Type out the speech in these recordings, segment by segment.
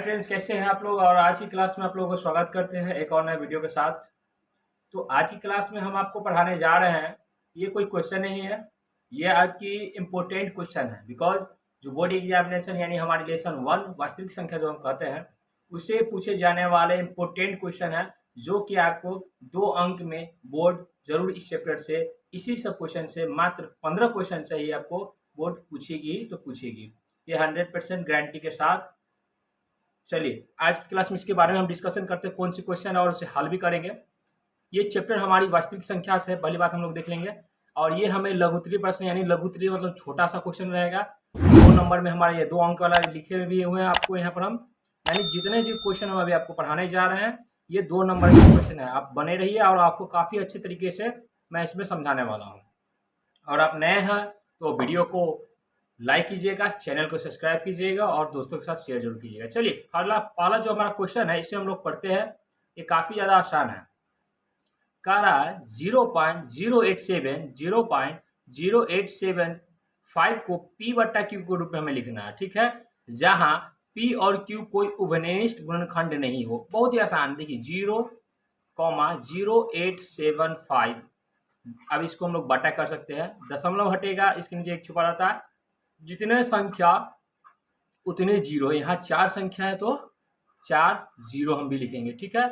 Friends, कैसे हैं आप लोग। और आज की क्लास में आप लोगों को स्वागत करते हैं एक और नए वीडियो के साथ। तो आज की क्लास में हम आपको पढ़ाने जा रहे हैं, ये कोई क्वेश्चन नहीं है, ये आपकी इम्पोर्टेंट क्वेश्चन है। बिकॉज जो बोर्ड एग्जामिनेशन यानी हमारी लेसन 1 वास्तविक संख्या जो हम कहते हैं, उससे पूछे जाने वाले इम्पोर्टेंट क्वेश्चन है, जो कि आपको 2 अंक में बोर्ड जरूर इस चैप्टर से, इसी सब क्वेश्चन से, मात्र 15 क्वेश्चन से ही आपको बोर्ड पूछेगी तो पूछेगी, ये 100% गारंटी के साथ। चलिए आज की क्लास में इसके बारे में हम डिस्कशन करते हैं, कौन सी क्वेश्चन है और उसे हल भी करेंगे। ये चैप्टर हमारी वास्तविक संख्या से है, पहली बात हम लोग देख लेंगे। और ये हमें लघुत्तरीय प्रश्न यानी लघुत्तरीय मतलब छोटा सा क्वेश्चन रहेगा। 2 नंबर में हमारे ये 2 अंक वाला लिखे भी हुए हैं आपको यहाँ पर हम, यानी जितने जो क्वेश्चन हम अभी आपको पढ़ाने जा रहे हैं ये 2 नंबर के क्वेश्चन है। आप बने रहिए और आपको काफ़ी अच्छे तरीके से मैं इसमें समझाने वाला हूँ। और आप नए हैं तो वीडियो को लाइक कीजिएगा, चैनल को सब्सक्राइब कीजिएगा और दोस्तों के साथ शेयर जरूर कीजिएगा। चलिए पहला जो हमारा क्वेश्चन है इसे हम लोग पढ़ते हैं। ये काफ़ी ज़्यादा आसान है। कह रहा है 0.087 को P बट्टा Q के रूप में हमें लिखना है, ठीक है, जहां P और Q कोई उभयनिष्ठ गुणनखंड नहीं हो। बहुत ही आसान, देखिए 0,0875। अब इसको हम लोग बटा कर सकते हैं, दशमलव हटेगा, इसके नीचे एक छुपा रहता है, जितने संख्या उतने जीरो। यहाँ 4 संख्या है तो 4 जीरो हम भी लिखेंगे, ठीक है।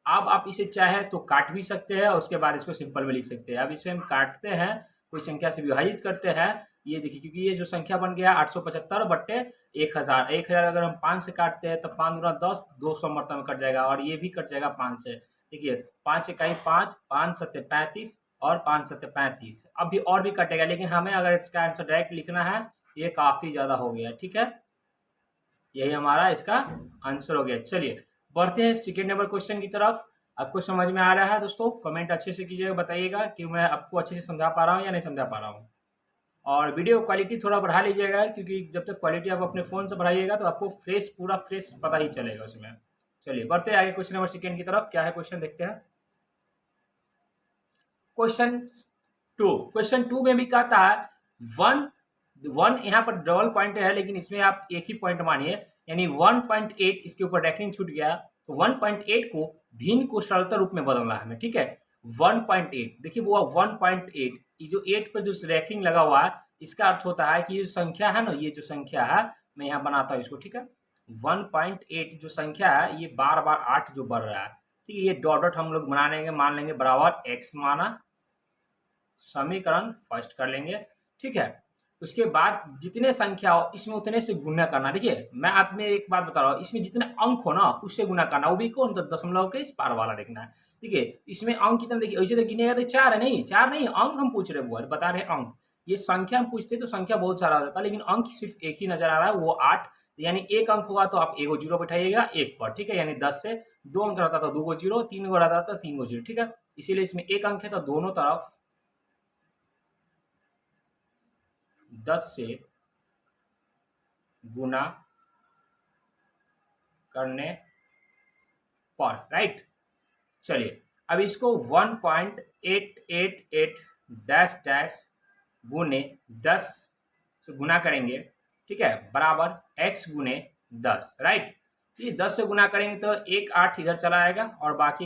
अब आप इसे चाहे तो काट भी सकते हैं और उसके बाद इसको सिंपल में लिख सकते हैं। अब इसे हम काटते हैं, कोई संख्या से विभाजित करते हैं, ये देखिए, क्योंकि ये जो संख्या बन गया 875 बट्टे 1000। 1000 अगर हम 5 से काटते हैं तो 5 गुना 10, 200 मरतबा में कट जाएगा, और ये भी कट जाएगा 5 से। देखिए 5 इकाई 5, 5 सत्ते 35 और 5 सत्ते 35। अब भी और भी कटेगा, लेकिन हमें अगर इसका आंसर डायरेक्ट लिखना है, ये काफ़ी ज़्यादा हो गया, ठीक है। यही हमारा इसका आंसर हो गया। चलिए बढ़ते हैं सेकेंड नंबर क्वेश्चन की तरफ। आपको समझ में आ रहा है दोस्तों? कमेंट अच्छे से कीजिएगा, बताइएगा कि मैं आपको अच्छे से समझा पा रहा हूँ या नहीं समझा पा रहा हूँ। और वीडियो क्वालिटी थोड़ा बढ़ा लीजिएगा, क्योंकि जब तक क्वालिटी आप अपने फ़ोन से बढ़ाइएगा तो आपको पूरा फ्रेश पता ही चलेगा उसमें। चलिए बढ़ते हैं आगे क्वेश्चन नंबर सेकेंड की तरफ। क्या है क्वेश्चन, देखते हैं। क्वेश्चन टू में भी कहता है 1 यहाँ पर डबल पॉइंट है, लेकिन इसमें आप एक ही पॉइंट मानिए, यानी 1.8 इसके ऊपर रैखिंग छूट गया, तो 1.8 को भिन्न को सरलता रूप में बदलना है हमें, ठीक है। 1.8 देखिए वो 1.8, ये जो 8 पर जो रैखिंग लगा हुआ है, इसका अर्थ होता है कि ये जो संख्या है ना, ये जो संख्या है, मैं यहाँ बनाता हूँ इसको, ठीक है। 1.8 जो संख्या है ये बार बार 8 जो बढ़ रहा है, ठीक है, ये डॉट डॉट हम लोग बना लेंगे, मान लेंगे बराबर x माना, समीकरण फर्स्ट कर लेंगे, ठीक है। उसके बाद जितने संख्या हो इसमें उतने से गुना करना। देखिए मैं आप में एक बात बता रहा हूँ, इसमें जितने अंक हो ना उससे गुना करना, वो भी कौन, तो दशमलव के इस पार वाला देखना है, ठीक है। इसमें अंक कितना, देखिए ऐसे तो गिनेगा तो 4 है, नहीं 4 नहीं, अंक हम पूछ रहे, वो बता रहे अंक। ये संख्या हम पूछते तो संख्या बहुत सारा हो जाता, लेकिन अंक सिर्फ एक ही नजर आ रहा है, वो 8। यानी एक अंक होगा तो आप 1 जीरो बैठाइएगा एक पर, ठीक है। यानी 10 से 2 अंक रहता तो 2 जीरो, 3 गो रहता तो 3 जीरो, ठीक है। इसीलिए इसमें एक अंक है तो दोनों तरफ 10 से गुना करने पर, राइट। चलिए अब इसको 1.888 डैश डैश गुने 10 से गुना करेंगे, ठीक है, बराबर x गुने 10, राइट। ये 10 से गुना करेंगे तो 1 8 इधर चला आएगा और बाकी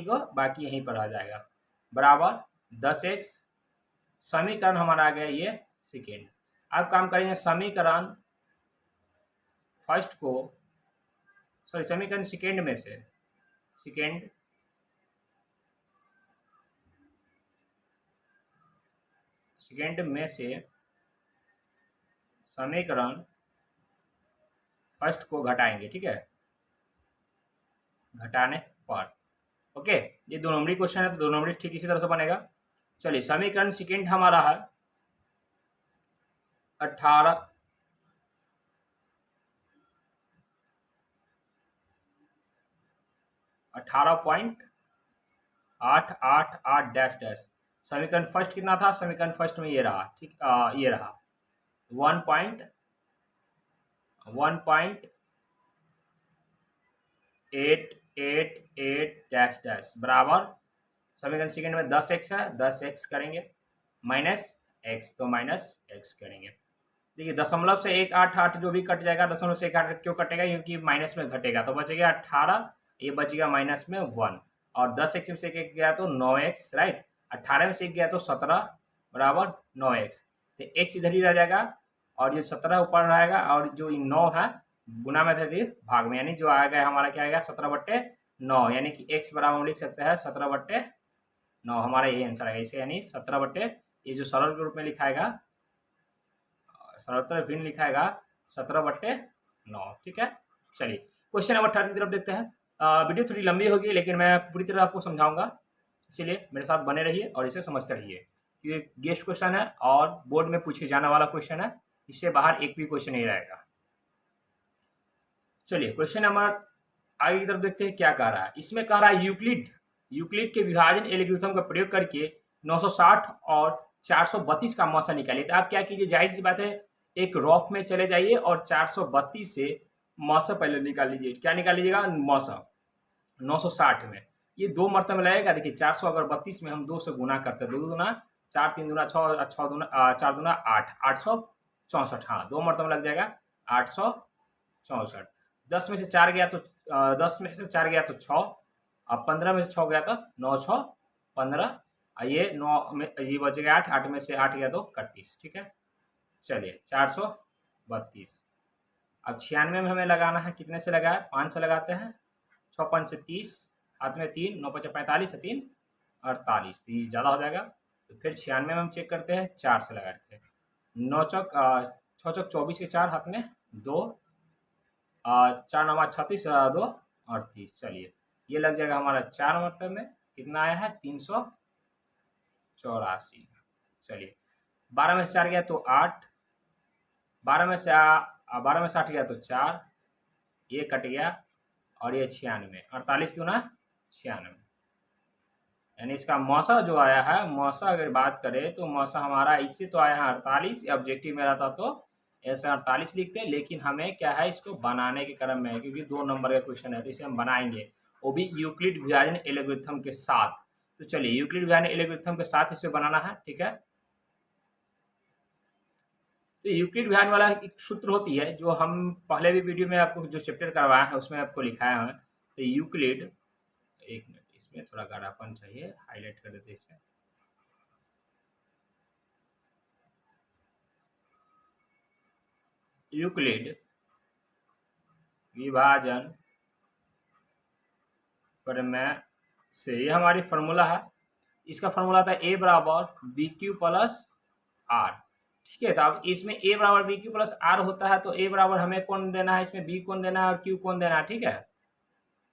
यहीं पर आ जाएगा, बराबर 10x। समीकरण हमारा आ गया ये सेकेंड। अब काम करेंगे समीकरण फर्स्ट को, सॉरी समीकरण सेकेंड में से, सेकेंड में से समीकरण फर्स्ट को घटाएंगे, ठीक है, घटाने पर। ओके, ये 2 नंबरी क्वेश्चन है तो 2 नंबरी ठीक इसी तरह से बनेगा। चलिए समीकरण सेकेंड हमारा है 18.888 डैश डैश। समीकरण फर्स्ट कितना था, समीकरण फर्स्ट में ये रहा, ठीक, ये रहा 1.888 डैश डैश बराबर समीकरण सेकेंड में 10x है, 10x करेंगे, माइनस x तो माइनस x करेंगे। देखिए दशमलव से 188 जो भी कट जाएगा, दशमलव से 188 क्यों कटेगा, क्योंकि माइनस में घटेगा, तो बचेगा 18, ये बचेगा माइनस में 1, और 10 एक्स में से एक गया तो 9x, राइट। 18 में से एक गया तो 17 बराबर 9x, तो x इधर ही रह जाएगा और ये 17 ऊपर रहेगा, और जो 9 है गुना में था भाग में, यानी जो आएगा हमारा क्या आएगा 17/9, यानी कि x बराबर हम लिख सकते हैं 17/9, हमारा यही आंसर आएगा इसे, यानी 17 ये जो सरल के रूप में लिखाएगा, सरलतर भिन्न लिखाएगा 17/9, ठीक है। चलिए क्वेश्चन नंबर 30 की तरफ देखते हैं। वीडियो थोड़ी लंबी होगी लेकिन मैं पूरी तरह आपको समझाऊंगा, इसीलिए मेरे साथ बने रहिए और इसे समझते रहिए। ये गेस्ट क्वेश्चन है और बोर्ड में पूछे जाने वाला क्वेश्चन है, इससे बाहर एक भी क्वेश्चन नहीं रहेगा। चलिए क्वेश्चन नंबर आगे की तरफ देखते हैं क्या कह रहा है। इसमें कह रहा है यूक्लिड के विभाजन एल्गोरिथम का प्रयोग करके 960 और 432 का मौसा निकालिए। तो आप क्या कीजिए, जाहिर सी बात है एक रॉफ में चले जाइए और 432 से मौसा पहले निकाल लीजिए। क्या निकाल लीजिएगा, मौसा 960 में ये 2 मरतबा लगेगा। देखिए 400 अगर 32 में हम 2 से गुना करते हैं, 2 दूना 4, 3 दूना 6, 6 दूना 4 दूना 8, 864, हाँ 2 मरतबा लग जाएगा 864। 10 में से 4 गया तो 10 में से 4 गया तो 6, अब 15 में से 6 गया तो 9, 6, 15, ये 9 में ये बचेगा 8, 8 में से 8 गया तो 31, ठीक है। चलिए 432, अब 96 में हमें लगाना है, कितने से लगाए, 5 से लगाते हैं, 6 5 से 30, हाथ में 3, 9 5 45 से 3 48, 30 ज़्यादा हो जाएगा। तो फिर 96 में हम चेक करते हैं 4 से लगाते हैं, 9 चौक 6 चौक 24 के 4, हाथ में 2, 4 9 36, 2 38। चलिए ये लग जाएगा हमारा 4 मतलब में, कितना आया है 384। चलिए 12 में से 4 गया तो 8, 12 में से 8 गया तो 4, ये कट गया और ये 96, 48 दूना 96, यानी इसका मौसा जो आया है, मौसा अगर बात करें तो मौसा हमारा इससे तो आया है 48, ऑब्जेक्टिव में रहता तो ऐसे 48 लिखते, लेकिन हमें क्या है इसको बनाने के क्रम में है, क्योंकि 2 नंबर का क्वेश्चन है तो इसे हम बनाएंगे, वो भी यूक्लिड विभाजन एल्गोरिथम के साथ। तो चलिए यूक्लिड विभाजन एल्गोरिथम के साथ इसे बनाना है, ठीक है। तो यूक्लिड विभाजन वाला एक सूत्र होती है जो हम पहले भी वीडियो में आपको जो चैप्टर करवाया है उसमें आपको लिखाया है। तो यूक्लिड, एक मिनट इसमें थोड़ा गाढ़ापन चाहिए, हाईलाइट कर देते इसे। यूक्लिड विभाजन प्रमेय से ये हमारी फार्मूला है, इसका फार्मूला था a बराबर बी क्यू प्लस आर, ठीक है। तो अब इसमें a बराबर बी क्यू प्लस आर होता है, तो a बराबर हमें कौन देना है, इसमें b कौन देना है और q कौन देना है, ठीक है।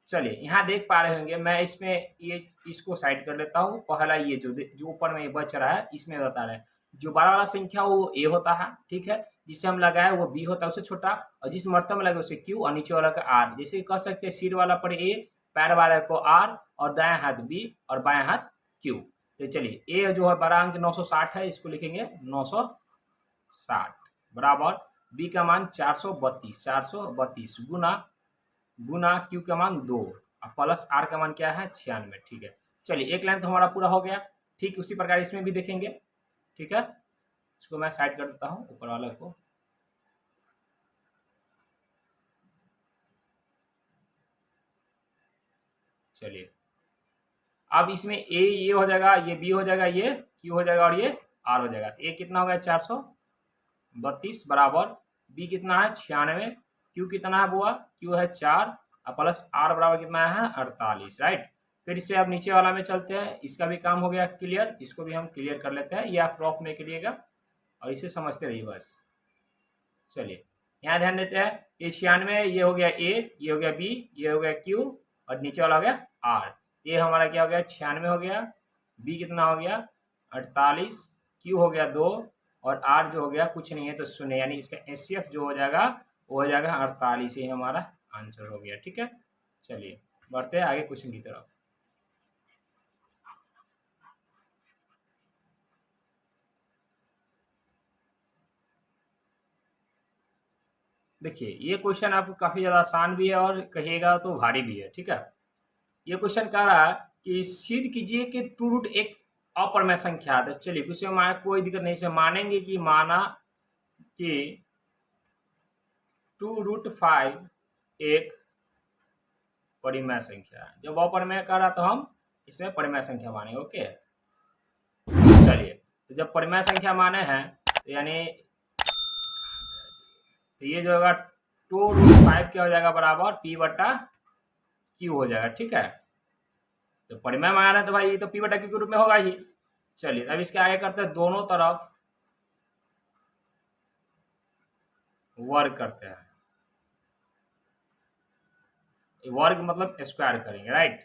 चलिए यहाँ देख पा रहे होंगे, मैं इसमें ये इसको साइड कर लेता हूँ। पहला ये जो ऊपर में ये बच रहा है इसमें बता रहे हैं, जो बड़ा वाला संख्या वो a होता है, ठीक है, जिसे हम लगाए वो b होता है उससे छोटा, और जिस मर्तबा में लगे उसे q और नीचे वाला का r। जैसे कह सकते हैं सिर वाला पर a, पैर वाले को r, और दाएं हाथ b और बाएं हाथ q। तो चलिए a जो है बड़ा अंक 960 है, इसको लिखेंगे 960 बराबर b का मान 432 गुना q का मान 2 और प्लस r का मान क्या है 96, ठीक है। चलिए एक लाइन तो हमारा पूरा हो गया, ठीक उसी प्रकार इसमें भी देखेंगे, ठीक है। इसको मैं साइड कर देता हूँ ऊपर वाले को। चलिए अब इसमें a ये हो जाएगा, ये b हो जाएगा, ये q हो जाएगा और ये r हो जाएगा। तो a कितना हो गया 432 बराबर b कितना है 96, q कितना है बुआ, q है 4 और प्लस r बराबर कितना है 48, राइट। फिर इससे अब नीचे वाला में चलते हैं, इसका भी काम हो गया क्लियर, इसको भी हम क्लियर कर लेते हैं, ये आप रफ में करिएगा और इसे समझते रहिए बस। चलिए यहाँ ध्यान देते हैं, ये 96, ये हो गया a, ये हो गया b, ये हो गया q और नीचे वाला हो गया r। ये हमारा क्या हो गया 96 हो गया, b कितना हो गया 48, q हो गया 2 और r जो हो गया कुछ नहीं है तो 0, यानी इसका HCF जो हो जाएगा वो हो जाएगा 48, ये हमारा आंसर हो गया, ठीक है। चलिए बढ़ते हैं आगे क्वेश्चन की तरफ। देखिए ये क्वेश्चन आपको काफ़ी ज़्यादा आसान भी है और कहिएगा तो भारी भी है, ठीक है। ये क्वेश्चन कह रहा है कि सिद्ध कीजिए कि ट्रू रूट एक अप्रमेय संख्या है। तो चलिए कुछ कोई दिक्कत नहीं, इसमें मानेंगे कि माना कि 2√5 एक परिमेय संख्या है। जब अपरिमेय कह रहा तो हम इसमें परिमेय संख्या मानेंगे। ओके, चलिए, तो जब परिमेय संख्या माने हैं तो यानी तो ये जो होगा 2√5 क्या हो जाएगा बराबर P/Q हो जाएगा। ठीक है, तो परिमेय माना है तो भाई ये तो P/Q के रूप में होगा ही। चलिए, अब इसके आगे करते हैं, दोनों तरफ वर्ग करते हैं। वर्ग मतलब स्क्वायर करेंगे, राइट,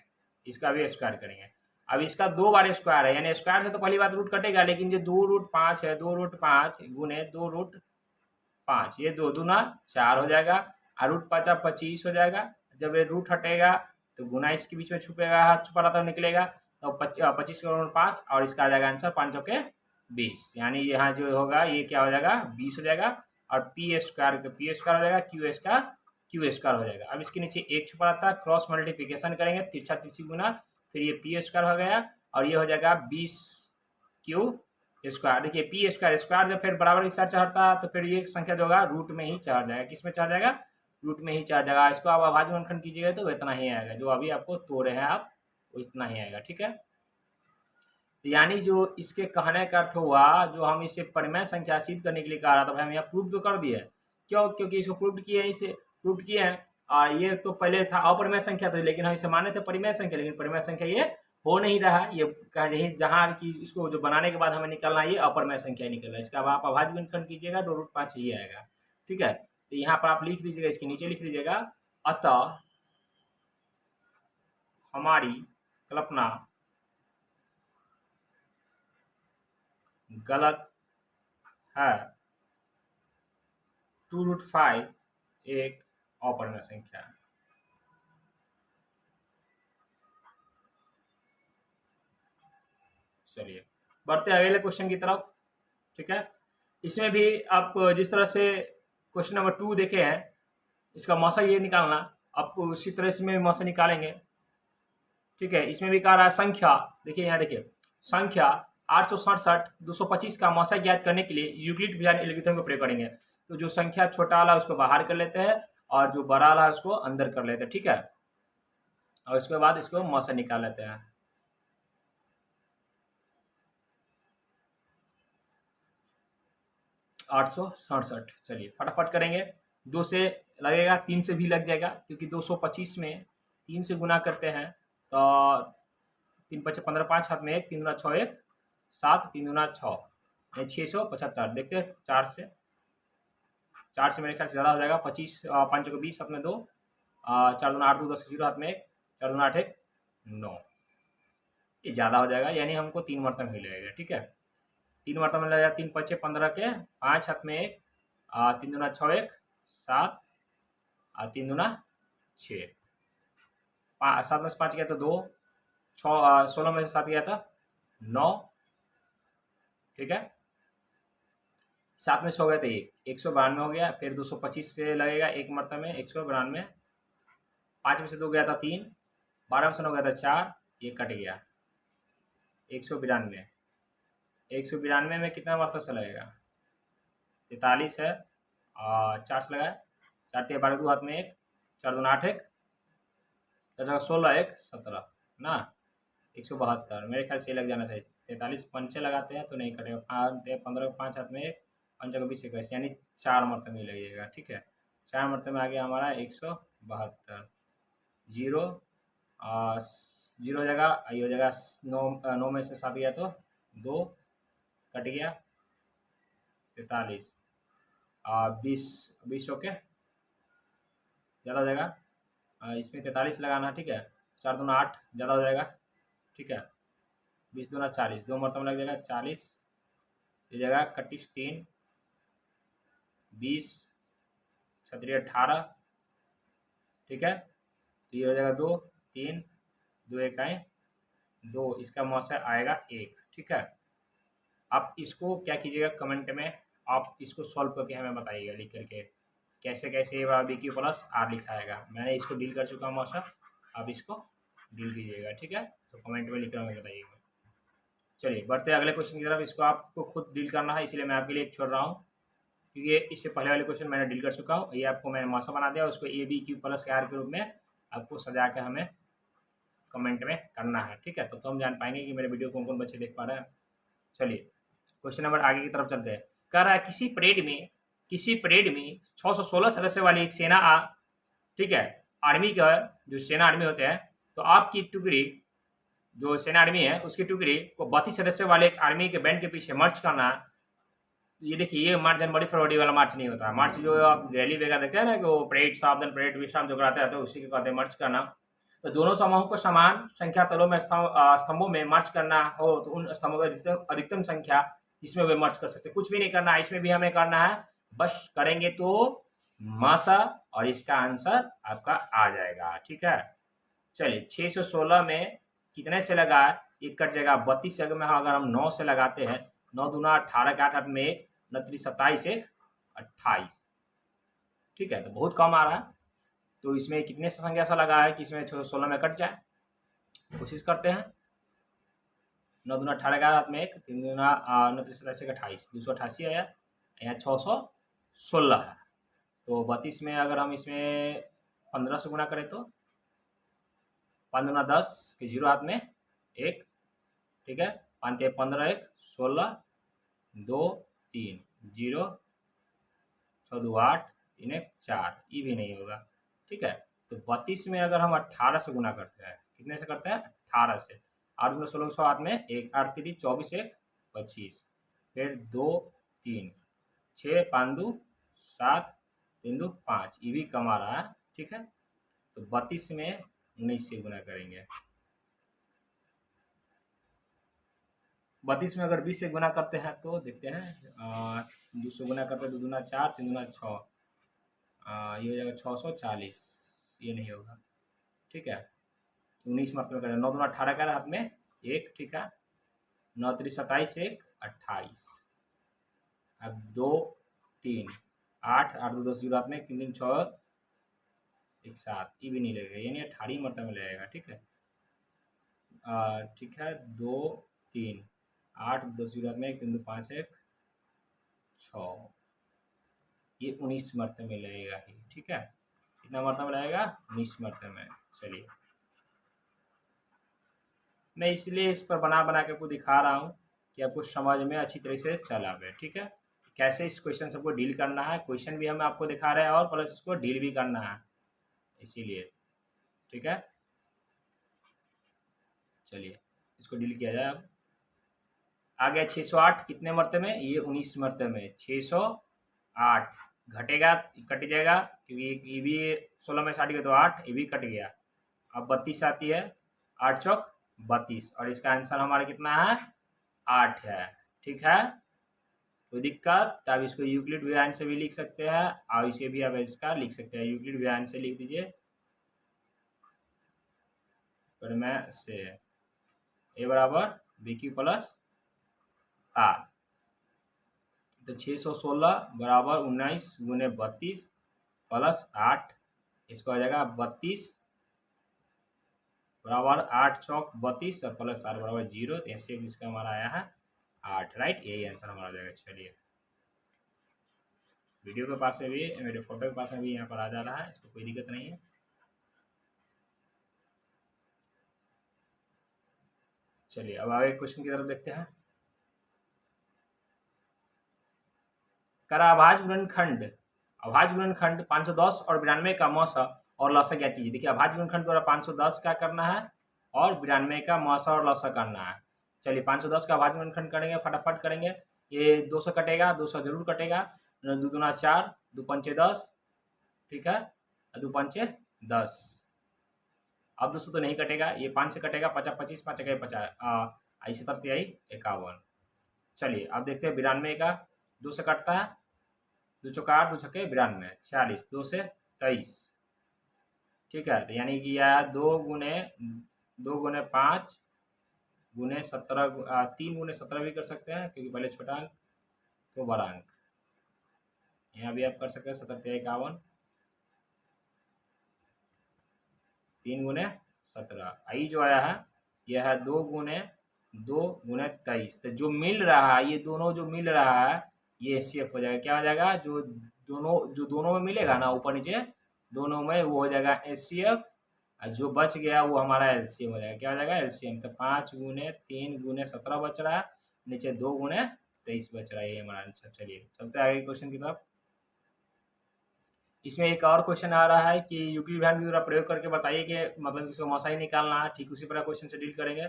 इसका भी स्क्वायर करेंगे। अब इसका 2 बार स्क्वायर है, यानी स्क्वायर से तो पहली बात रूट कटेगा, लेकिन जो 2√5 है, 2√5 गुने 2√5, ये 2 दूना 4 हो जाएगा, और √5 25 हो जाएगा। जब ये रूट हटेगा तो गुना इसके बीच में छुपेगा, हाथ छुपा रहा था निकलेगा, तो 25 का 5 और इसका आ जाएगा आंसर 5 के 20, यानी यहाँ जो होगा ये क्या हो जाएगा 20 हो जाएगा, और P स्क्वायर हो जाएगा, Q स्क्वायर हो जाएगा। अब इसके नीचे एक छुपा रहता है, क्रॉस मल्टीप्लिकेशन करेंगे, तिरछा तिरछी गुना, फिर ये P स्क्वायर हो गया, और ये हो जाएगा 20Q स्क्वायर। देखिए P स्क्वायर जब फिर बराबर के साथ चढ़ता है तो फिर ये संख्या जो होगा रूट में ही चढ़ जाएगा। किस में चढ़ जाएगा? रूट में ही चढ़ जाएगा। इसको आप अभाज्य गुणनखंड कीजिएगा तो इतना ही आएगा, जो अभी आपको तोड़े हैं आप इतना ही आएगा। ठीक है, यानी जो इसके कहने का अर्थ हुआ, जो हम इसे परिमेय संख्या सिद्ध करने के लिए कह रहा था, भाई हम यहाँ प्रूव तो कर दिए। क्यों? क्योंकि इसको प्रूव किए हैं, इसे प्रूव किए हैं, और ये तो पहले था अपरिमेय संख्या था, लेकिन हम इसे माने थे परिमेय संख्या, लेकिन परिमेय संख्या ये हो नहीं रहा। ये कहीं जहाँ की इसको जो बनाने के बाद हमें निकलना है, ये अपरिमेय संख्या निकल रहा है। इसका आप अभाज्य गुणनखंड कीजिएगा, 2√5 ही आएगा। ठीक है, तो यहाँ पर आप लिख दीजिएगा, इसके नीचे लिख दीजिएगा, अतः हमारी कल्पना गलत है, 2√5 एक अपरिमेय संख्या है। चलिए बढ़ते हैं अगले क्वेश्चन की तरफ। ठीक है, इसमें भी आप जिस तरह से क्वेश्चन नंबर 2 देखे हैं, इसका मौसा ये निकालना, आप उसी तरह से में मौसा निकालेंगे। ठीक है, इसमें भी कह रहा है संख्या, देखिए यहाँ देखिए, संख्या 867 225 का मौसा ज्ञात करने के लिए यूक्लिड विजान एल्गोरिथम का प्रयोग करेंगे। तो जो संख्या छोटा वाला उसको बाहर कर लेते हैं, और जो बड़ा वाला उसको अंदर कर लेते हैं। ठीक है, और उसके बाद इसको मौसा निकाल लेते हैं। आठ सौ सड़सठ, चलिए फटाफट करेंगे। 2 से लगेगा, 3 से भी लग जाएगा, क्योंकि 225 में 3 से गुना करते हैं तो 3 5 15 5 हाथ में 1, 3 दूना 6 1 7, 3 दूना 6, 675। देखते हैं 4 से मेरे ख्याल से ज़्यादा हो जाएगा। 25 5 को 20 हाथ में 2, 4 दूना 8 2 10 0 हाथ में 1, 4 दूना 8 1 9, ये ज़्यादा हो जाएगा, यानी हमको 3 मरतबा ही लगेगा। ठीक है, 3 मरतबा में लगेगा, 3 5 15 के 5 हाथ में 1, 3 दूना 6 1 7, 3 दूना 6, 7 में से 5 गया तो 2, 16 में से 7 गया था 9। ठीक है, 7 में 6 गया तो 192 हो गया। फिर 225 से लगेगा एक मरतबा में 192, 5 में से 2 गया था 3, 12 में से 9 गया था 4, ये कट गया 192। 192 में कितना मरतबा से लगेगा? 43 है, 4 से लगाए, 4 3 12 2 हाथ में 1, 4 दूना 8 1, 16 1 17 ना, 172। मेरे ख्याल से लग जाना चाहिए। 43 पंचे लगाते हैं तो नहीं कटेगा। 15 5 हाथ में 1, 5 को 20 21, यानी 4 मरतबा में लगेगा। ठीक है, 4 मरतबा में आ गया हमारा 172। जीरो जीरो जगह ये हो जाएगा 9 में से 7 गया तो 2, कट गया 43, 20 ओके, ज़्यादा हो जाएगा, इसमें 43 लगाना। ठीक है, 4 दूना 8, ज़्यादा हो जाएगा। ठीक है, 20 दूना 40, 2 मरतबा लग जाएगा 40, ये जगह 31 3 20 छतरी 18। ठीक है, तो ये हो जाएगा 2 3 2 1 आए 2, इसका मौसा आएगा 1। ठीक है, आप इसको क्या कीजिएगा, कमेंट में आप इसको सॉल्व करके हमें बताइएगा लिख करके, कैसे कैसे BQ प्लस R लिखाएगा। मैंने इसको डील कर चुका हूँ मौसा, आप इसको डील कीजिएगा। ठीक है, तो कमेंट में लिख कर हमें बताइएगा। चलिए बढ़ते हैं अगले क्वेश्चन की तरफ। इसको आपको खुद डील करना है, इसलिए मैं आपके लिए एक छोड़ रहा हूँ। क्योंकि इससे पहले वाले क्वेश्चन मैंने डील कर चुका हूँ। ये आपको मैंने मौसा बना दिया, उसको A B Q plus R के रूप में आपको सजा के हमें कमेंट में करना है, ठीक है। तो हम जान पाएंगे कि मेरे वीडियो कौन कौन बच्चे देख पा रहे हैं। चलिए क्वेश्चन नंबर आगे की तरफ चलते हैं। कह रहा है किसी परेड में 616 सदस्य वाली एक सेना ठीक है, आर्मी का जो सेना आर्मी होते हैं, तो आपकी टुकड़ी जो सेना आर्मी है उसकी टुकड़ी को 32 सदस्य वाले एक आर्मी के बैंड के पीछे मार्च करना। ये देखिए, ये मार्च जनवरी फरवरी वाला मार्च नहीं होता। मार्च जो आप रैली वगैरह देखते हैं ना, कि वो परेड सावधान परेड विश्राम जो कराते हैं, तो उसी को कहते हैं मार्च करना। तो दोनों समूहों को समान संख्या तलों में स्तंभों में मार्च करना हो, तो उन स्तंभों में अधिकतम संख्या जिसमें वे मार्च कर सकते। कुछ भी नहीं करना है, इसमें भी हमें करना है, बस करेंगे तो मासा, और इसका आंसर आपका आ जाएगा, ठीक है। चलिए 616 में कितने से लगा, एक कट जाएगा 32 से। अगर हम 9 से लगाते हैं, 9 दूना 18 के 8 में 1, 29 27 1 28, ठीक है। तो बहुत कम आ रहा है, तो इसमें कितने से संख्या सा लगा है कि इसमें 16 में कट जाए। कोशिश करते हैं। 9 दूना 18 का हाथ में 1, 3 दूना 29 27 28, 288 आया, यहाँ 616 है। तो 32 में अगर हम इसमें 15 से गुना करें तो 5 दूना 10 के 0 हाथ में 1, ठीक है। 5 15 1 16 2 3 0 6 2 8 3 1 4, ये भी नहीं होगा, ठीक है। तो 32 में अगर हम 18 से गुना करते हैं, कितने से करते हैं, 18 से। 8 दूना 16 100 हाथ में 1, 8 3 24 1 25, फिर 2 3 6 5 2 7 3 2 5, ये भी कम आ रहा है, ठीक है। तो 32 में 19 से गुना करेंगे। 32 में अगर 20 से गुना करते हैं तो देखते हैं, 2 से गुना करते हैं, 2 दूना 4 3 दूना 6, ये हो जाएगा 640, ये नहीं होगा, ठीक है। 19 मतलब करें, 9 दूना 18 का हाथ में 1, ठीक है। 9 3 27 1 28, अब 2 3 8 8 2 10 0 हाथ में 3 3 6 1 7, ये भी नहीं लगेगा, यानी 18 मरतबे में लगेगा, ठीक है। ठीक है, 2 3 8 10 0 हाथ में 1 3 2 5 1 6, ये 19 मरतबे में लगेगा ही, ठीक है। कितना मरतबा लगेगा, 19 मरतबे में। चलिए मैं इसलिए इस पर बना बना के आपको दिखा रहा हूँ कि आपको समझ में अच्छी तरह से चल आवे, ठीक है। कैसे इस क्वेश्चन सबको डील करना है, क्वेश्चन भी हम आपको दिखा रहे हैं और प्लस इसको डील भी करना है, इसीलिए, ठीक है। चलिए इसको डील किया जाए। अब आ गया 608 कितने मरतबे में, ये 19 मरतबे में। 608 घटेगा, कट जाएगा, क्योंकि ये भी 16 में 60 गया तो 8, ये भी कट गया। अब 32 आती है, 8 चौक 32, और इसका आंसर हमारा कितना है, 8 है, ठीक है। कोई दिक्कत, तब इसको यूक्लिड व्यवधान से भी लिख सकते हैं, और इसे भी आप इसका लिख सकते हैं, यूक्लिड व्यवधान से लिख दीजिए, प्रमेय से ए बराबर बी क्यू प्लस आर। तो 616 बराबर 19 गुने 32 प्लस 8, इसको आ जाएगा 32 बराबर 8 चौक 32 और प्लस आर बराबर 0, तो ऐसे इसका हमारा आया है 8, राइट, यही आंसर हमारा आ जाएगा। चलिए वीडियो के पास में भी, मेरे फोटो के पास में भी यहाँ पर आ जा रहा है, इसको कोई दिक्कत नहीं है। चलिए अब आगे क्वेश्चन की तरफ देखते हैं। अभाज्य गुणनखंड 510 और 92 का मौसा और लसा ज्ञात कीजिए। देखिए अभाज्य गुणनखंड द्वारा 510 का करना है और 92 का मौसा और लसा करना है। चलिए 510 का अभाज्य गुणनखंड करेंगे, फटाफट करेंगे। ये 200 कटेगा, 200 जरूर कटेगा, 2 दूना 4, 2 पंचे 10, ठीक है, 2 पंचे 10। अब 200 तो नहीं कटेगा, ये 5 से कटेगा, 50 25 5 1 50, ऐसे 51। चलिए अब देखते हैं 92 का, 2 से कटता है, 2 चौका 8, 2 छक्के 92, 46, 2 से 23, ठीक है। तो यानी कि यह 2 गुने 5 गुने 17, 3 गुने 17 भी कर सकते हैं, क्योंकि पहले छोटा अंक तो बड़ा अंक। यहाँ भी आप कर सकते हैं 17 51, 3 गुने 17, आई जो आया है यह है 2 गुने 23। तो जो मिल रहा है, ये दोनों जो मिल रहा है ये HCF हो जाएगा। क्या हो जाएगा, जो दोनों में मिलेगा ना ऊपर नीचे दोनों में, वो हो जाएगा HCF, और जो बच गया वो हमारा LCM हो जाएगा। क्या हो जाएगा, LCM। तो 5 गुने 3 गुने 17 बच रहा है, नीचे 2 गुने 23 बच रहा है, ये हमारा आंसर। चलिए चलते हैं आगे क्वेश्चन की तरफ। इसमें एक और क्वेश्चन आ रहा है कि यूक्लिड वैल्यू विधि का प्रयोग करके बताइए कि मतलब इसको मौसा ही निकालना है। ठीक उसी प्रकार क्वेश्चन से डील करेंगे।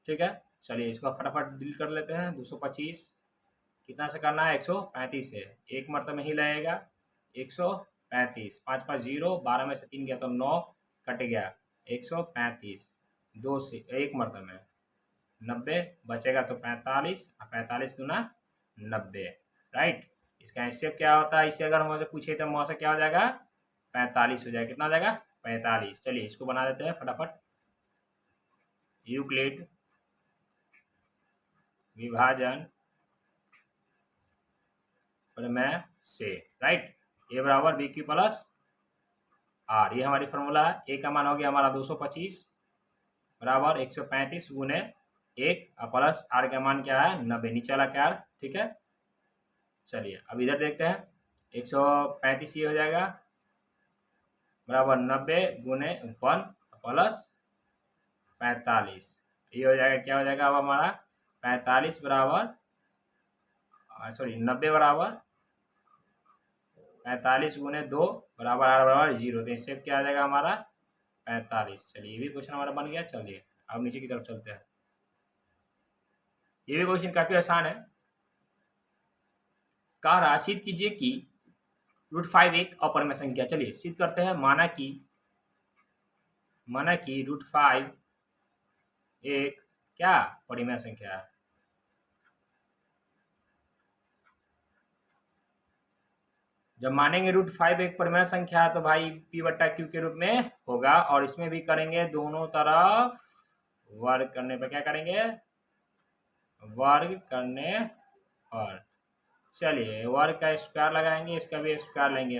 ठीक है, चलिए इसको फटाफट डील कर लेते हैं। 225 कितना से करना है, 135 से, एक मरतबे में ही लगेगा। 135, 5 5 0, 12 में से 3 गया तो 9 कट गया, 135, 2 से एक मरतबे में 90 बचेगा तो 45, और 45 दूना 90, राइट। इसका हिस्सेब क्या होता है, इसे अगर हमसे पूछे तो मुझसे क्या हो जाएगा, 45 हो जाएगा। कितना हो जाएगा, 45। चलिए इसको बना देते हैं फटाफट। यूक्लिड विभाजन प्रमेय से, राइट, ए बराबर बी क्यू प्लस आर, ये हमारी फॉर्मूला है। ए का मान हो गया हमारा 225 बराबर 135 गुने 1 और प्लस आर का मान क्या है, 90, नीचे वाला क्या है, ठीक है। चलिए अब इधर देखते हैं, 135 ये हो जाएगा बराबर 90 गुने 1 प्लस 45, ये हो जाएगा। क्या हो जाएगा अब हमारा 45 बराबर, सॉरी 90 बराबर 45 गुने 2 बराबर आर बराबर 0, तो इससे क्या आ जाएगा हमारा 45। चलिए ये भी क्वेश्चन हमारा बन गया। चलिए अब नीचे की तरफ चलते हैं। ये भी क्वेश्चन काफी आसान है। कह रहा सिद्ध कीजिए कि √5 एक अपरिमेय संख्या। चलिए सिद्ध करते हैं। माना कि √5 एक क्या परिमेय संख्या है। जब मानेंगे √5 एक परिमेय संख्या है तो भाई P/Q के रूप में होगा, और इसमें भी करेंगे दोनों तरफ वर्ग करने पर। क्या करेंगे, वर्ग करने पर। चलिए वर्ग का स्क्वायर लगाएंगे, इसका भी स्क्वायर लेंगे।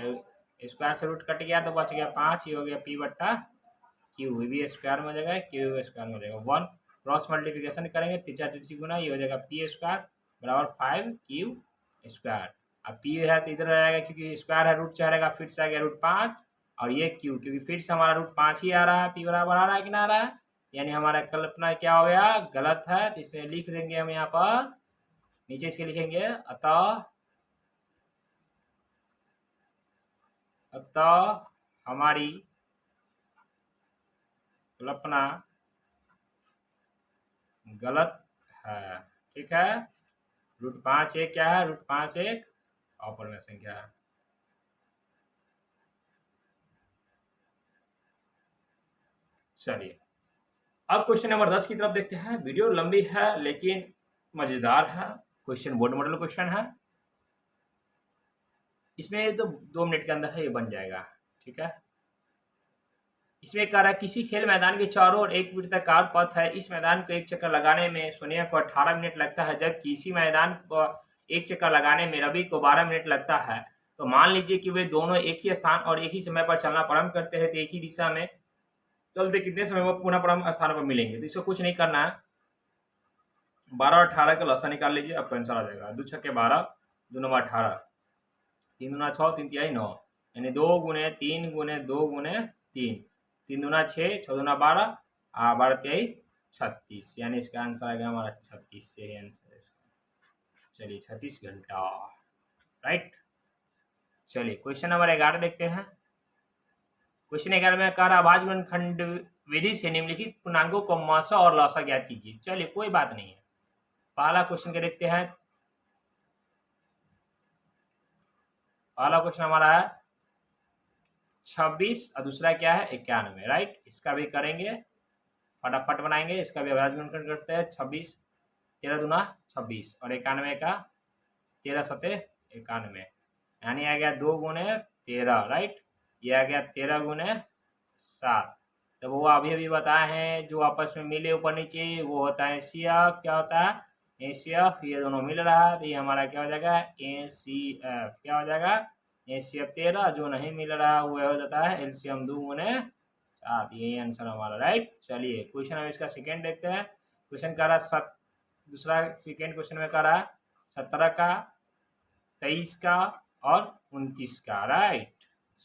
स्क्वायर से रूट कट गया तो बच गया 5, ये हो गया P/Q, भी स्क्वायर में हो जाएगा, Q स्क्वायर में हो जाएगा। 1 क्रॉस मल्टीप्लिकेशन करेंगे, तीजा तीसरी गुना, ये हो जाएगा P² बराबर 5Q स्क्वायर। अब P है तो इधर रहेगा, क्योंकि स्क्वायर है, रूट चाहेगा, फिर से आ गया √5, और ये Q क्योंकि फिर से हमारा √5 ही आ रहा है, P बराबर आ रहा है कि ना आ रहा है, यानी हमारा कल्पना क्या हो गया, गलत है। तो इसे लिख देंगे हम यहाँ पर, नीचे इसके लिखेंगे अतः हमारी कल्पना गलत है। ठीक है, √5 एक क्या है, √5 एक अपरिमेय संख्या है। चलिए अब क्वेश्चन नंबर 10 की तरफ देखते हैं। वीडियो लंबी है लेकिन मजेदार है। क्वेश्चन बोर्ड मॉडल क्वेश्चन है। इसमें तो 2 मिनट के अंदर है, ये बन जाएगा। ठीक है, इसमें कह रहा है किसी खेल मैदान के चारों ओर एक वृत्ताकार पथ है। इस मैदान को एक चक्कर लगाने में सोनिया को 18 मिनट लगता है, जबकि इसी मैदान को एक चक्कर लगाने में रवि को 12 मिनट लगता है। तो मान लीजिए कि वे दोनों एक ही स्थान और एक ही समय पर चलना प्रारंभ करते हैं, तो एक ही दिशा में चलते कितने समय में पुनः प्रारंभ स्थान पर मिलेंगे। तो इसको कुछ नहीं करना है, 12 और 18 का लसा निकाल लीजिए, आपका आंसर आ जाएगा। 2 छक्के 12, 2 9 18, 3 दूना 6, 3 तिहाई 9, यानी 2 गुने 3 गुने 2 गुने 3, 3 दूना 6, 6 दूना 12, 12 तिहाई 36, यानी इसका आंसर आएगा हमारा 36 से ही आंसर है इसका। चलिए 36 घंटा, राइट। चलिए क्वेश्चन नंबर 11 देखते हैं। क्वेश्चन 11 में कह रहा अभाज्य गुणनखंड विधि से निम्नलिखित पूर्णांकों को मसा और लसा ज्ञात कीजिए। चलिए कोई बात नहीं है, पहला क्वेश्चन के देखते हैं। पहला क्वेश्चन हमारा है 26 और दूसरा क्या है 91, राइट। इसका भी करेंगे, फटाफट बनाएंगे। इसका भी अभाज्य गुणनखंड करते हैं। 26 13 दूना 26 और 91 का 13 सते 91, यानी आ गया 2 गुने 13, राइट। ये आ गया 13 गुने 7। तो वो अभी बताए हैं जो आपस में मिले ऊपर नीचे, वो होता है HCF। क्या होता है HCF, ये दोनों मिल रहा है तो ये हमारा क्या हो जाएगा HCF। क्या हो जाएगा HCF 13, जो नहीं मिल रहा वो हो जाता है LCM 2 गुने 7, यही आंसर हमारा, राइट। चलिए क्वेश्चन हम इसका सेकेंड देखते हैं। क्वेश्चन कह रहा दूसरा सेकेंड क्वेश्चन में कह रहा 17 का 23 का और 29 का, राइट।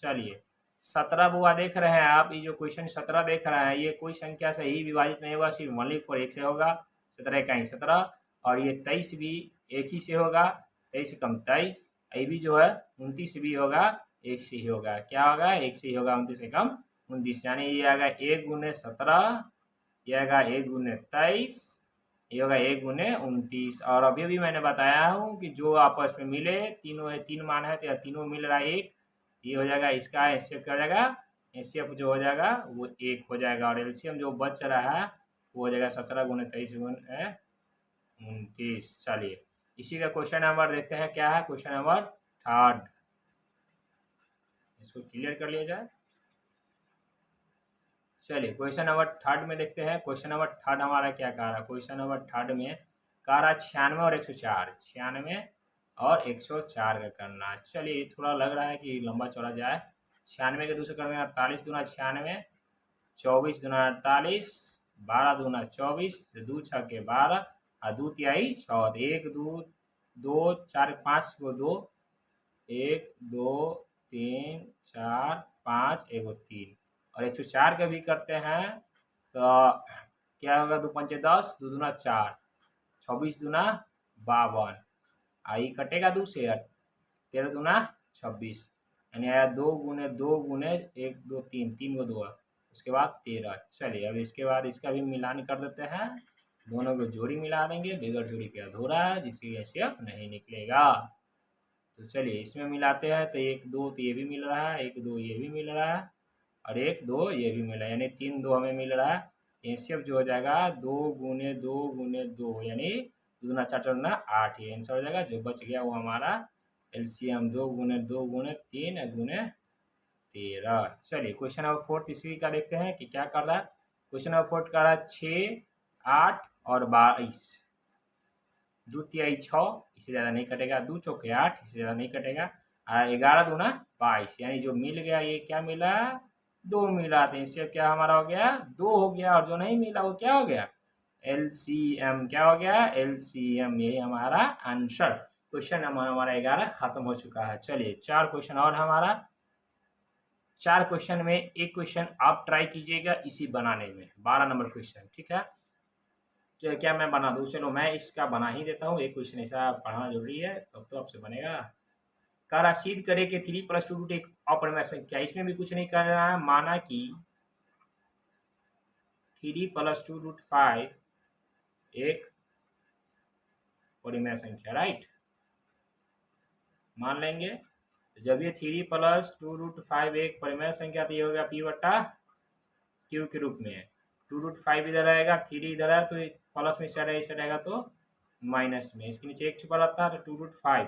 चलिए 17 बुआ देख रहे हैं आप, ये जो क्वेश्चन 17 देख रहे हैं, ये कोई संख्या से ही विभाजित नहीं होगा, सिर्फ ओनली फॉर एक से होगा, 17 का ही 17। और ये 23 भी एक ही से होगा, 23 से कम 23। ये भी जो है 29 भी होगा, एक से ही होगा। क्या होगा? एक से ही होगा, 29 से कम 29। यानी ये आएगा 1 गुने 17, ये आएगा 1 गुने 23, ये होगा 1 गुने 29। और अभी भी मैंने बताया हूँ कि जो आपस में मिले, तीनों है, तीन मान है तो तीनों मिल रहा है एक, ये हो जाएगा, इसका एचसीएफ क्या हो जाएगा, एचसीएफ जो हो जाएगा वो 1 हो जाएगा। और एलसीएम जो बच रहा है वो हो जाएगा 17 गुने 23 गुने 29। चलिए इसी का क्वेश्चन नंबर देखते हैं क्या है, क्वेश्चन नंबर 3। इसको क्लियर कर लिया जाए। चलिए क्वेश्चन नंबर 3 में देखते हैं। क्वेश्चन नंबर 3 हमारा क्या कह रहा है? क्वेश्चन नंबर 3 में कह रहा 96 और 104, 96 और 104 का करना। चलिए थोड़ा लग रहा है कि लंबा चौड़ा जाए। 96 के दूसरे करने 48 दूना 96, 24 दूना 48, 12 दूना 24, 2 6 के 12 और 2 तिहाई 6, 1 2 2 4 5 को 2, 1 2 3 4 5 1 3। और 104 का भी करते हैं तो क्या होगा? 2 पंचे 10, 2 दूना 4, 26 दूना 52, आई कटेगा 2 से, 13 दूना 26, यानी आया 2 गुने 2 गुने 1 2 3, 3 को 2, उसके बाद 13। चलिए अब इसके बाद इसका भी मिलान कर देते हैं, दोनों को जोड़ी मिला देंगे, बगैर जोड़ी के अधूरा है, जिसकी एचसीएफ नहीं निकलेगा। तो चलिए इसमें मिलाते हैं तो 1 2 तो ये भी मिल रहा है, 1 2 ये भी मिल रहा है, और 1 2 ये भी मिला, यानी 3 2 हमें मिल रहा है। एचसीएफ जो हो जाएगा 2 गुने 2 गुने 2, यानी 2 दूना 4 4 दूना 8, ये आंसर हो जाएगा। जो बच गया वो हमारा एलसीएम 2 गुने 2 गुने 3 गुने 13। चलिए क्वेश्चन नंबर 4 तीसरी का देखते हैं कि क्या कर रहा है। क्वेश्चन नंबर 4 कर रहा है 6 8 और 22, 2 तिहाई 6, इससे ज़्यादा नहीं कटेगा, 2 चौके 8, इससे ज़्यादा नहीं कटेगा, और 11 दूना 22, यानी जो मिल गया ये क्या मिला? 2 मिला। तो इससे क्या हमारा हो गया? 2 हो गया। और जो नहीं मिला वो क्या हो गया? एलसीएम। क्या हो गया? एलसीएम। यही हमारा आंसर। क्वेश्चन नंबर हमारा 11 खत्म हो चुका है। चलिए 4 क्वेश्चन और हमारा। 4 क्वेश्चन में एक क्वेश्चन आप ट्राई कीजिएगा इसी बनाने में, 12 नंबर क्वेश्चन, ठीक है। तो क्या मैं बना दूँ? चलो मैं इसका बना ही देता हूँ, एक क्वेश्चन ऐसा पढ़ना जरूरी है तब तो आपसे बनेगा। कह सिद्ध करे कि 3 + 2 रूट एक अपरिमेय संख्या। इसमें भी कुछ नहीं करना है, माना कि 3 + 2 रूट 5 एक परिमेय संख्या, राइट। मान लेंगे जब ये 3 + 2 रूट 5 एक परिमेय संख्या तो ये हो गया p/q के रूप में। 2 रूट 5 इधर आएगा, 3 इधर है तो प्लस में इसे रहेगा तो माइनस में, इसके नीचे एक छुपा रहता है तो 2 रूट 5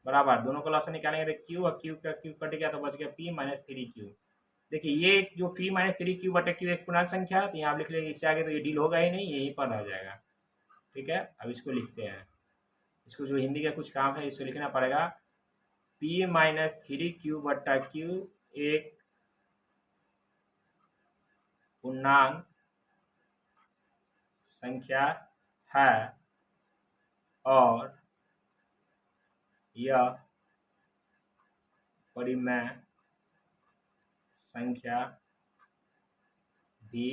बराबर, दोनों को लॉसन निकालेंगे तो q, और q का q कट गया तो बच गया p - 3q। देखिए ये जो p - 3q बटे q एक पूर्णांक संख्या है, तो यहाँ लिख लेंगे, इससे आगे तो ये डील होगा ही नहीं, यहीं पर रह जाएगा, ठीक है। अब इसको लिखते हैं, इसको जो हिंदी का कुछ काम है इसको लिखना पड़ेगा। p - 3q बटा q एक पूर्णांक संख्या है और यह परिमेय संख्या भी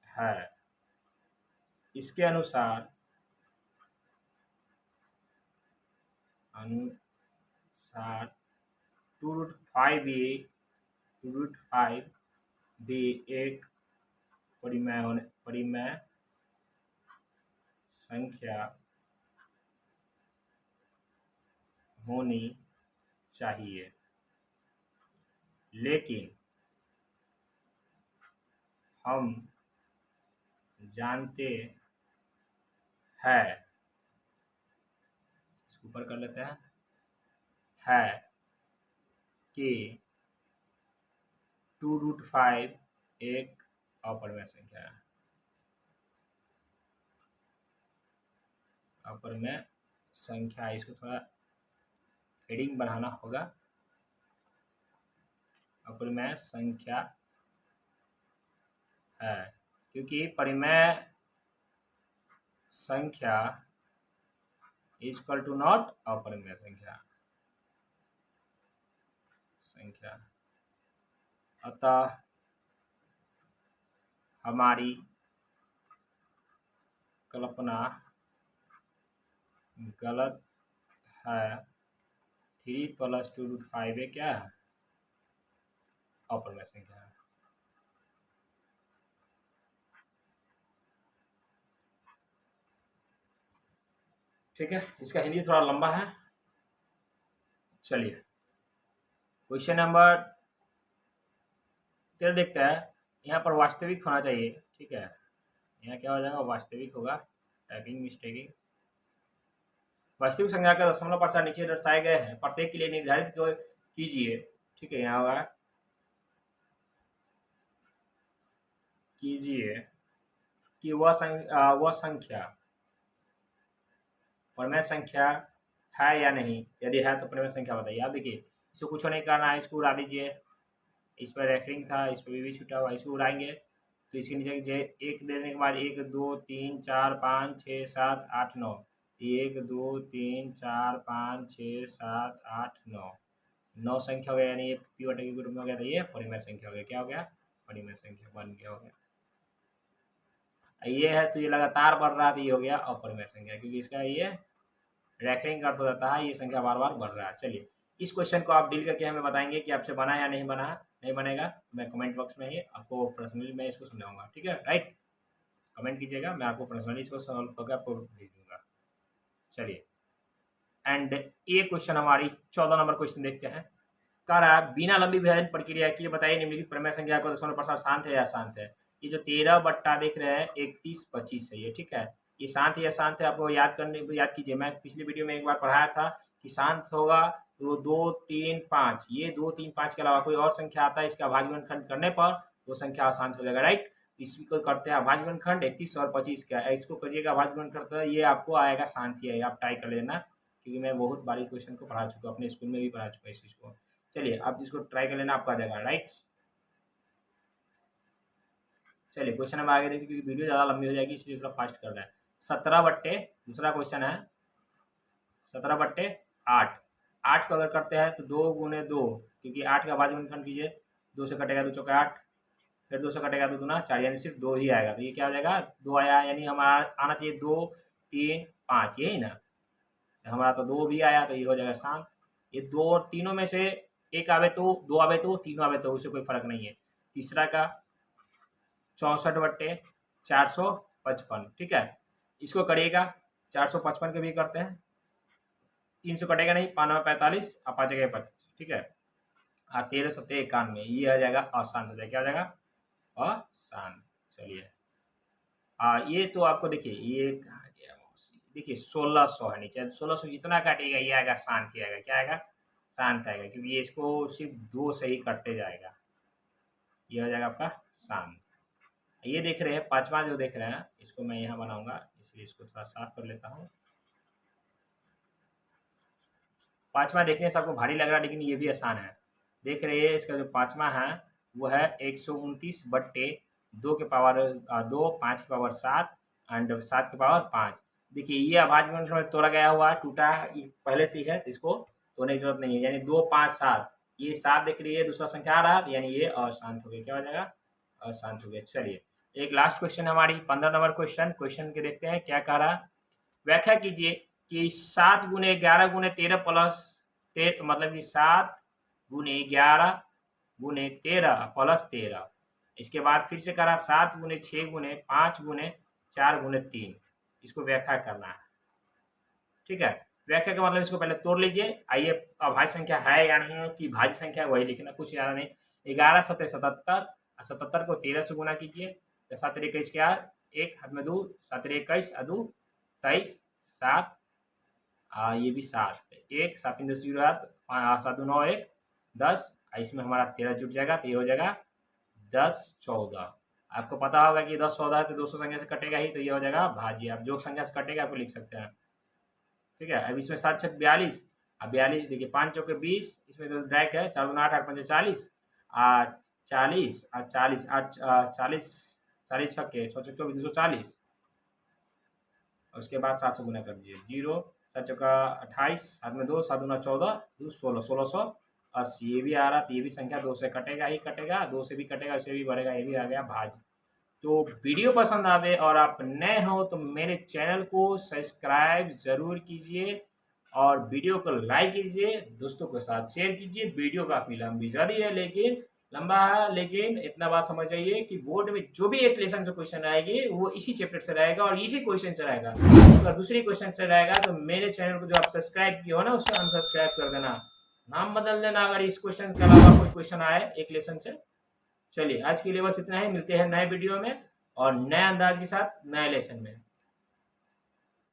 है। इसके अनुसार 2 रूट 5 भी एक परिमेय संख्या होनी चाहिए, लेकिन हम जानते हैं, इसको ऊपर कर लेते हैं, है कि 2 रूट 5 एक अपरिमेय संख्या है। अपरिमेय संख्या, इसको थोड़ा हेडिंग बढ़ाना होगा। अपरिमेय संख्या है क्योंकि परिमेय संख्या इक्वल टू नॉट अपरिमेय संख्या। संख्या। अतः हमारी कल्पना गलत है। 3 + 2√5 ये क्या है? अपरिमेय संख्या है। ठीक है, इसका हिंदी थोड़ा लंबा है। चलिए क्वेश्चन नंबर 13 देखते हैं। यहाँ पर वास्तविक होना चाहिए। ठीक है, यहाँ क्या हो जाएगा? वास्तविक होगा। Typing mistaking. वास्तविक संख्या के दशमलव प्रसार नीचे दर्शाए गए हैं, प्रत्येक के लिए निर्धारित कीजिए। ठीक है, यहाँ होगा कीजिए कि वह संख्या परिमेय संख्या है या नहीं। यदि है तो परिमेय संख्या बताइए। आप देखिए, इसको कुछ नहीं करना है, इसको उड़ा दीजिए। इस पर रेफरिंग था, इस पर भी छुटा हुआ, इसको उड़ाएंगे तो इसके नीचे एक देने के बाद 1 2 3 4 5 6 7 8 9 1 2 3 4 5 6 7 8 9 संख्या हो गया। यानी ये पी बटे के रूप में हो गया। तो ये परिमेय संख्या हो गया। क्या हो गया? परिमेय संख्या बन गया, हो गया। ये है तो ये लगातार बढ़ रहा है, तो ये हो गया अपरिमेय संख्या, क्योंकि इसका ये रेफरिंग अर्थ हो जाता है ये संख्या बार बार बढ़ रहा है। चलिए इस क्वेश्चन को आप डील करके हमें बताएंगे कि आपसे बना या नहीं बना। नहीं बनेगा मैं कमेंट बॉक्स में ही आपको पर्सनली मैं इसको समझाऊंगा। ठीक है, राइट? कमेंट कीजिएगा, मैं आपको पर्सनली इसको सॉल्व करके आपको भेज दूंगा। चलिए एंड ये क्वेश्चन हमारी 14 नंबर क्वेश्चन देखते हैं। कह रहा है बिना लंबी विभाजन प्रक्रिया के बताइए निम्नलिखित परिमेय संख्या को दशमलव प्रसार शांत है या अशांत है। ये जो 13 बट्टा देख रहे हैं 31 25 है ये। ठीक है, ये शांत है या अशांत है आपको याद कीजिए। मैं पिछली वीडियो में एक बार पढ़ाया था कि शांत होगा तो 2 3 5, ये 2 3 5 के अलावा कोई और संख्या आता है इसका अभाज्य खंड करने पर वो संख्या अशांत हो जाएगा। राइट, इसको करते हैं अभाज्य खंड 31 और 25 का। इसको करिएगा अभाज्य खंड, ये आपको आएगा शांति है। आप ट्राई कर लेना, क्योंकि मैं बहुत बारी क्वेश्चन को पढ़ा चुका, अपने स्कूल में भी पढ़ा चुका इस चीज़ को। चलिए आप इसको ट्राई कर लेना, आपका आ जाएगा। राइट, चलिए क्वेश्चन हम आगे देखिए, क्योंकि वीडियो ज़्यादा लंबी हो जाएगी इसलिए थोड़ा फास्ट कर रहा है। 17 बट्टे, दूसरा क्वेश्चन है 17 बट्टे 8। 8 को अगर करते हैं तो 2 गुने 2, क्योंकि 8 का भाज्य गुणनखंड कीजिए। 2 से कटेगा 2 चौका 8, फिर 2 से कटेगा 2 दूना 4, यानी सिर्फ 2 ही आएगा। तो ये क्या हो जाएगा? 2 आया, यानी हमारा आना चाहिए 2 3 5, यही ना। हमारा तो 2 भी आया, तो ये हो जाएगा शांत। ये 2 और तीनों में से एक आवे तो 2 आवे तो तीनों आवे तो उससे कोई फर्क नहीं है। तीसरा का 64 बट्टे 455। ठीक है, इसको करिएगा 455 के भी करते हैं। 300 कटेगा नहीं, 5 45 और 5 जगह 25। ठीक है, 13 7 91, ये आ जाएगा अशांत हो जाएगा। क्या हो जाएगा? अशांत। चलिए ये तो आपको देखिए ये कहा गया, देखिए 1600 है नीचे। 1600 जितना काटेगा ये आएगा शांत ही आएगा। क्या आएगा? शांत आएगा, क्योंकि ये इसको सिर्फ 2 से ही कटते जाएगा। ये हो जाएगा आपका शांत। ये देख रहे हैं पांचवा जो देख रहे हैं, इसको मैं यहाँ बनाऊंगा, इसलिए इसको थोड़ा साफ कर लेता हूँ। पांचवा देखने से आपको भारी लग रहा है, लेकिन ये भी आसान है। देख रहे हैं इसका जो पांचवा है वो है 129 बट्टे 2 के पावर 2 5 के पावर 7 एंड 7 के पावर 5। देखिए ये अभाज्य गुणनखंड में तोड़ा गया हुआ टूटा ये पहले से ही है, तो इसको तोड़ने की जरूरत नहीं है। यानी 2 5 7, ये 7 देख रही है, दूसरा संख्या आ रहा है, यानी ये अशांत हो गया। क्या हो जाएगा? अशांत हो गया। चलिए एक लास्ट क्वेश्चन हमारी 15 नंबर क्वेश्चन के देखते हैं क्या कह रहा है। व्याख्या कीजिए कि 7 गुने 11 गुने 13 प्लस मतलब कि 7 गुने 11 गुने 13 प्लस 13। इसके बाद फिर से करा 7 गुने 6 गुने 5 गुने 4 गुने 3। इसको व्याख्या करना है। ठीक है, व्याख्या का मतलब इसको पहले तोड़ लीजिए। आइए अभाज्य संख्या है या नहीं कि भाज्य संख्या वही लिखना, कुछ याद नहीं। 11 7 77, 77 को 13 से गुना कीजिए। 7 21 क्या? 1 हाथ में 2, 7 21 2 23 7, ये भी 7 1 7 3 10 0 7 2 9 1 10, इसमें हमारा 13 जुट जाएगा, तो ये हो जाएगा 10 14। आपको पता होगा कि 10 14 है तो 200 संख्या से कटेगा ही, तो ये हो जाएगा भाज्य। आप जो संख्या से कटेगा आपको लिख सकते हैं। ठीक है, अब इसमें 7 6 42, अब 42 देखिए 5 चौके 20, इसमें तो डायरेक्ट है 4 8 8 5 40 40 40 8 40 40 छक्के 6 6 24 240। उसके बाद 7 से गुना कर दीजिए। 0 7 चौका 28, हाथ में 2 7 दूना 14 2 16 1600 80। ये भी आ रहा, तो ये भी संख्या 2 से कटेगा ही कटेगा, 2 से भी कटेगा, इससे भी बढ़ेगा, ये भी आ गया भाज्य। तो वीडियो पसंद आवे और आप नए हो तो मेरे चैनल को सब्सक्राइब ज़रूर कीजिए और वीडियो को लाइक कीजिए, दोस्तों के साथ शेयर कीजिए। वीडियो काफ़ी लंबी जरी है, लेकिन लंबा है, लेकिन इतना बात समझ जाइए कि बोर्ड में जो भी एक लेसन से क्वेश्चन आएगी वो इसी चैप्टर से रहेगा और इसी क्वेश्चन से रहेगा। अगर दूसरी क्वेश्चन से रहेगा तो मेरे चैनल को जो आप सब्सक्राइब किए हो ना, उसे अनसब्सक्राइब कर देना, नाम बदल देना अगर इस क्वेश्चन के अलावा कोई क्वेश्चन आए एक लेसन से। चलिए आज के लिए बस इतना ही, मिलते हैं नए वीडियो में और नए अंदाज के साथ नए लेसन में।